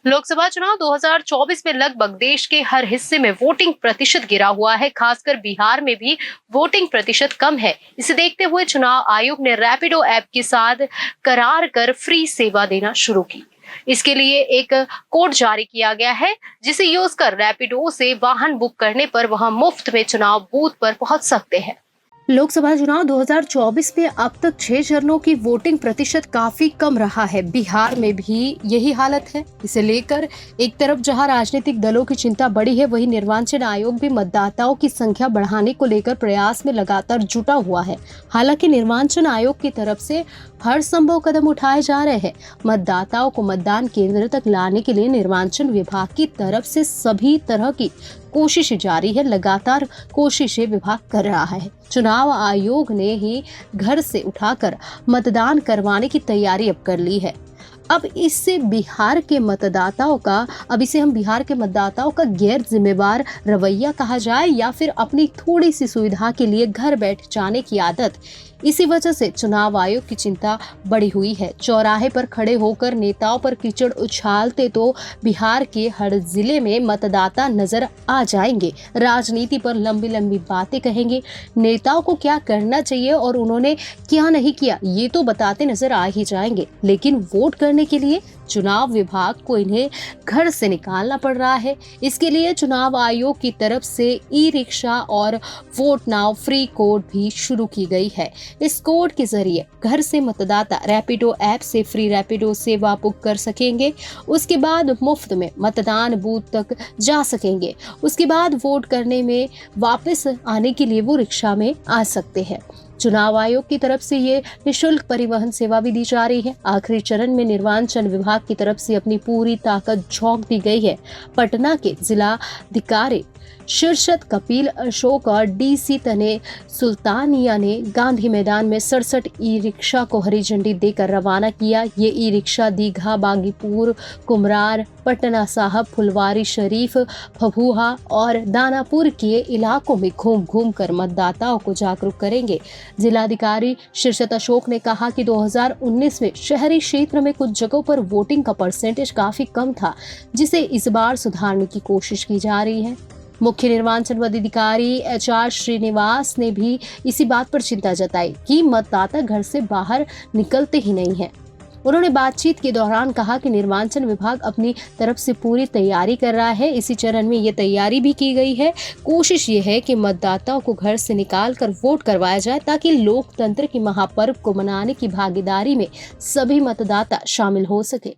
लोकसभा चुनाव 2024 में लगभग देश के हर हिस्से में वोटिंग प्रतिशत गिरा हुआ है। खासकर बिहार में भी वोटिंग प्रतिशत कम है। इसे देखते हुए चुनाव आयोग ने रैपिडो ऐप के साथ करार कर फ्री सेवा देना शुरू की। इसके लिए एक कोड जारी किया गया है, जिसे यूज कर रैपिडो से वाहन बुक करने पर वह मुफ्त में चुनाव बूथ पर पहुंच सकते हैं। लोकसभा चुनाव 2024 में अब तक 6 चरणों की वोटिंग प्रतिशत काफी कम रहा है। बिहार में भी यही हालत है। इसे लेकर एक तरफ जहां राजनीतिक दलों की चिंता बढ़ी है, वहीं निर्वाचन आयोग भी मतदाताओं की संख्या बढ़ाने को लेकर प्रयास में लगातार जुटा हुआ है। हालांकि निर्वाचन आयोग की तरफ से हर संभव कदम उठाए जा रहे हैं। मतदाताओं को मतदान केंद्र तक लाने के लिए निर्वाचन विभाग की तरफ से सभी तरह की कोशिश जारी है। लगातार कोशिशें विभाग कर रहा है। चुनाव आयोग ने ही घर से उठाकर मतदान करवाने की तैयारी अब कर ली है। अब इसे हम बिहार के मतदाताओं का गैर जिम्मेवार रवैया कहा जाए या फिर अपनी थोड़ी सी सुविधा के लिए घर बैठ जाने की आदत। इसी वजह से चुनाव आयोग की चिंता बढ़ी हुई है। चौराहे पर खड़े होकर नेताओं पर कीचड़ उछालते तो बिहार के हर जिले में मतदाता नजर आ जाएंगे। राजनीति पर लंबी लंबी बातें कहेंगे। नेताओं को क्या करना चाहिए और उन्होंने क्या नहीं किया, ये तो बताते नजर आ ही जाएंगे। लेकिन वोट करने के लिए चुनाव विभाग को इन्हें घर से निकालना पड़ रहा है। इसके लिए चुनाव आयोग की तरफ से ई रिक्शा और वोट नाउ फ्री कोड भी शुरू की गई है। इस कोड के जरिए घर से मतदाता रैपिडो ऐप से फ्री रैपिडो सेवा बुक कर सकेंगे। उसके बाद मुफ्त में मतदान बूथ तक जा सकेंगे। उसके बाद वोट करने में वापस आने के लिए वो रिक्शा में आ सकते हैं। चुनाव आयोग की तरफ से ये निःशुल्क परिवहन सेवा भी दी जा रही है। आखिरी चरण में निर्वाचन विभाग की तरफ से अपनी पूरी ताकत झोंक दी गई है। पटना के जिलाधिकारी शीर्षद कपिल अशोक और डीसी तने सुल्तानिया ने गांधी मैदान में 67 ई रिक्शा को हरी झंडी देकर रवाना किया। ये ई रिक्शा दीघा, बागीपुर, कुमरार, पटना साहब, फुलवारी शरीफ, फभुहा और दानापुर के इलाकों में घूम घूम कर मतदाताओं को जागरूक करेंगे। जिलाधिकारी शीर्षद अशोक ने कहा कि 2019 में शहरी क्षेत्र में कुछ जगहों पर वोटिंग का परसेंटेज काफी कम था, जिसे इस बार सुधारने की कोशिश की जा रही है। मुख्य निर्वाचन पदाधिकारी HR श्रीनिवास ने भी इसी बात पर चिंता जताई कि मतदाता घर से बाहर निकलते ही नहीं हैं। उन्होंने बातचीत के दौरान कहा कि निर्वाचन विभाग अपनी तरफ से पूरी तैयारी कर रहा है। इसी चरण में ये तैयारी भी की गई है। कोशिश ये है कि मतदाताओं को घर से निकाल कर वोट करवाया जाए, ताकि लोकतंत्र के महापर्व को मनाने की भागीदारी में सभी मतदाता शामिल हो सके।